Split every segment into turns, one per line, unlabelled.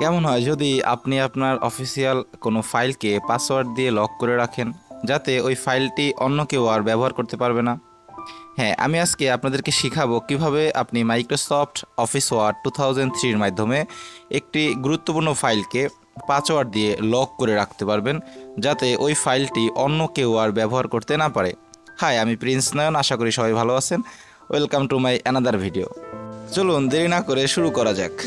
কেমন হয় যদি আপনি আপনার অফিসিয়াল কোনো ফাইলকে পাসওয়ার্ড দিয়ে লক করে রাখেন, যাতে ওই ফাইলটি অন্য কেউ আর ব্যবহার করতে পারবে না। হ্যাঁ, আমি আজকে আপনাদেরকে শেখাবো কিভাবে আপনি মাইক্রোসফট অফিস ওয়ার্ড 2003 মাধ্যমে একটি গুরুত্বপূর্ণ ফাইলকে পাসওয়ার্ড দিয়ে লক করে রাখতে পারবেন, যাতে ওই ফাইলটি অন্য কেউ আর ব্যবহার করতে না পারে। হাই, আমি প্রিন্স নয়ন, আশা করি সবাই ভালো আছেন। Welcome to my another video. চলুন দেরি না করে শুরু করা যাক।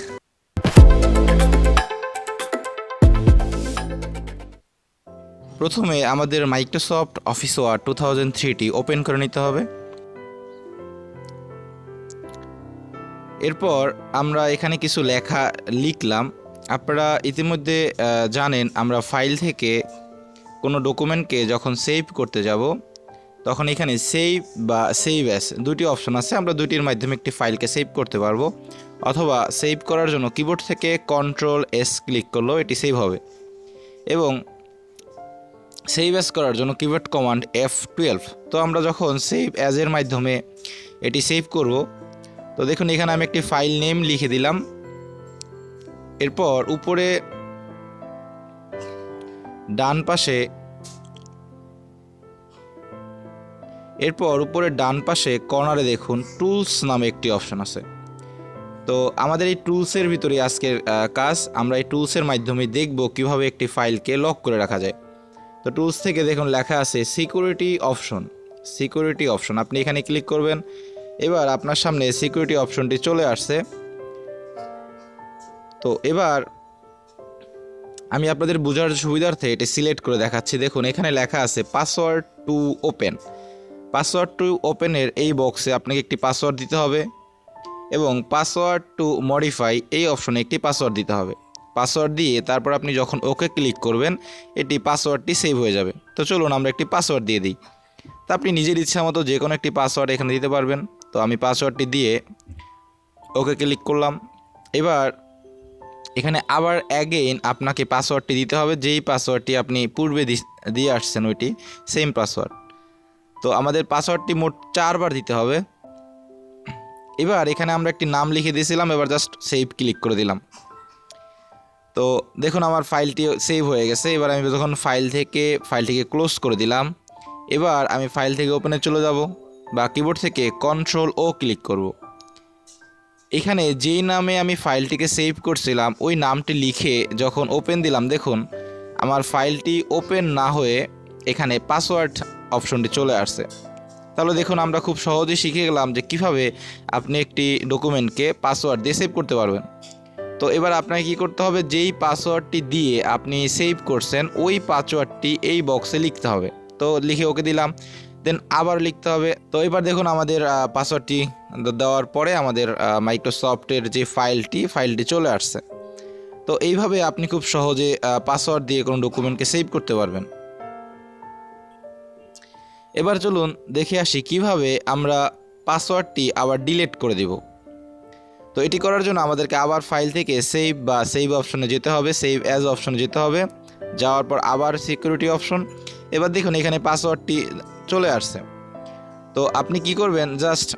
প্রথমে আমাদের মাইক্রোসফট অফিস ওয়ার্ড 2003টি ওপেন করে নিতে হবে। এরপর আমরা এখানে কিছু লেখা লিখলাম। আপনারা ইতিমধ্যে জানেন, আমরা ফাইল থেকে কোনো ডকুমেন্টকে যখন সেভ করতে যাব, তখন এখানে সেভ বা সেভ অ্যাস দুটি অপশন আছে। আমরা দুটির মাধ্যমে একটি ফাইলকে সেভ করতে পারবো, অথবা সেভ করার জন্য কিবোর্ড থেকে Ctrl+S ক্লিক করলেও এটি সেভ হবে, এবং সেভ অ্যাজ করার জন্য কিবোর্ড কমান্ড F12। তো আমরা যখন সেভ অ্যাজের মাধ্যমে এটি সেভ করব, তো দেখুন এখানে আমি একটি ফাইল নেম লিখে দিলাম। এরপর উপরে ডান পাশে কর্নারে দেখুন টুলস নামে একটি অপশন আছে। তো আমাদের এই টুলসের ভিতরে আজকের কাজ। আমরা এই টুলসের মাধ্যমে দেখব কিভাবে একটি ফাইলকে লক করে রাখা যায়। তো টুলস থেকে দেখুন লেখা আছে সিকিউরিটি অপশন। আপনি এখানে ক্লিক করবেন। এবার আপনার সামনে সিকিউরিটি অপশনটি চলে আসছে। তো এবার আমি আপনাদের বোঝার সুবিধার্থে এটি সিলেক্ট করে দেখাচ্ছি। দেখুন এখানে লেখা আছে পাসওয়ার্ড টু ওপেনের এই বক্সে আপনাকে একটি পাসওয়ার্ড দিতে হবে, এবং পাসওয়ার্ড টু মডিফাই এই অপশনে একটি পাসওয়ার্ড দিতে হবে। পাসওয়ার্ড দিয়ে তারপর আপনি যখন ওকে ক্লিক করবেন, এটি পাসওয়ার্ডটি সেভ হয়ে যাবে। তো চলুন আমরা একটি পাসওয়ার্ড দিয়ে দিই। তো আপনি নিজের ইচ্ছা মতো যে কোনো একটি পাসওয়ার্ড এখানে দিতে পারবেন। তো আমি পাসওয়ার্ডটি দিয়ে ওকে ক্লিক করলাম। এবার এখানে আবার অ্যাগেইন আপনাকে পাসওয়ার্ডটি দিতে হবে, যেই পাসওয়ার্ডটি আপনি পূর্বে দিয়ে আসছেন, ওইটি সেম পাসওয়ার্ড। তো আমাদের পাসওয়ার্ডটি মোট 4 বার দিতে হবে। এবার এখানে আমরা একটি নাম লিখে দিয়েছিলাম, এবার জাস্ট সেভ ক্লিক করে দিলাম। তো দেখুন আমার ফাইলটি সেভ হয়ে গেছে। এবার আমি যখন ফাইলটিকে ক্লোজ করে দিলাম, এবার আমি ফাইল থেকে ওপেনে চলে যাব, বা কিবোর্ড থেকে Ctrl+O ক্লিক করব। এখানে যেই নামে আমি ফাইলটিকে সেভ করছিলাম, ওই নামটি লিখে যখন ওপেন দিলাম, দেখুন আমার ফাইলটি ওপেন না হয়ে এখানে পাসওয়ার্ড অপশনটি চলে আসছে। তাহলে দেখুন আমরা খুব সহজেই শিখে গেলাম যে কিভাবে আপনি একটি ডকুমেন্টকে পাসওয়ার্ড দিয়ে সেভ করতে পারবেন। তো এবার আপনাকে কী করতে হবে, যেই পাসওয়ার্ডটি দিয়ে আপনি সেভ করছেন, ওই পাসওয়ার্ডটি এই বক্সে লিখতে হবে। তো লিখে ওকে দিলাম, দেন আবার লিখতে হবে। তো এবার দেখুন আমাদের পাসওয়ার্ডটি দেওয়ার পরে আমাদের মাইক্রোসফটের যে ফাইলটি চলে আসছে। তো এইভাবে আপনি খুব সহজে পাসওয়ার্ড দিয়ে কোনো ডকুমেন্টকে সেভ করতে পারবেন। এবার চলুন দেখে আসি কিভাবে আমরা পাসওয়ার্ডটি আবার ডিলিট করে দেব। তো এটি করার জন্য আমাদেরকে আবার ফাইল থেকে সেভ অপশনে যেতে হবে, সেভ অ্যাজ অপশনে যেতে হবে। যাওয়ার পর আবার সিকিউরিটি অপশন। এবার দেখুন এখানে পাসওয়ার্ডটি চলে আসছে। তো আপনি কি করবেন, জাস্ট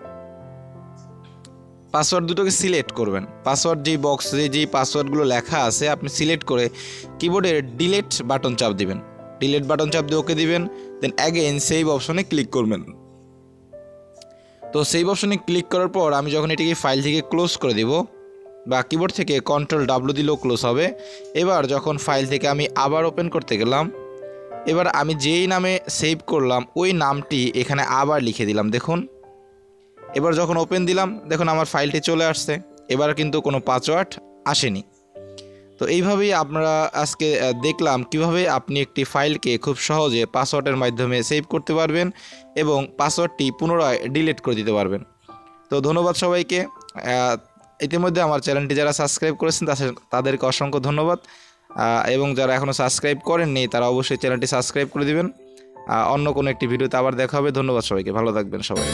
পাসওয়ার্ড দুটোকে সিলেক্ট করবেন। পাসওয়ার্ড যেই বক্সে যেই পাসওয়ার্ডগুলো লেখা আছে, আপনি সিলেক্ট করে কিবোর্ডের ডিলিট বাটন চাপ দিবেন। ডিলিট বাটন চাপ দিয়ে ওকে দিবেন, দেন অ্যাগেইন সেভ অপশনে ক্লিক করবেন। তো সেভ অপশনে ক্লিক করার পর আমি যখন এটিকে ফাইল থেকে ক্লোজ করে দিব, বা কিবোর্ড থেকে Ctrl+W দিলেও ক্লোজ হবে। এবার যখন ফাইল থেকে আমি আবার ওপেন করতে গেলাম, এবার আমি যেই নামে সেভ করলাম ওই নামটি এখানে আবার লিখে দিলাম। দেখুন এবার যখন ওপেন দিলাম, দেখুন আমার ফাইলটি চলে আসছে। এবার কিন্তু কোনো পাসওয়ার্ড আসেনি। তো এইভাবেই আপনারা আজকে দেখলাম কিভাবে আপনি একটি ফাইলকে খুব সহজে পাসওয়ার্ডের মাধ্যমে সেভ করতে পারবেন, এবং পাসওয়ার্ডটি পুনরায় ডিলিট করে দিতে পারবেন। তো ধন্যবাদ সবাইকে। ইতিমধ্যে আমার চ্যানেলটি যারা সাবস্ক্রাইব করেছেন তাদেরকে অসংখ্য ধন্যবাদ, এবং যারা এখনও সাবস্ক্রাইব করেননি তারা অবশ্যই চ্যানেলটি সাবস্ক্রাইব করে দিবেন। অন্য কোনো একটি ভিডিওতে আবার দেখা হবে। ধন্যবাদ সবাইকে, ভালো থাকবেন সবাই।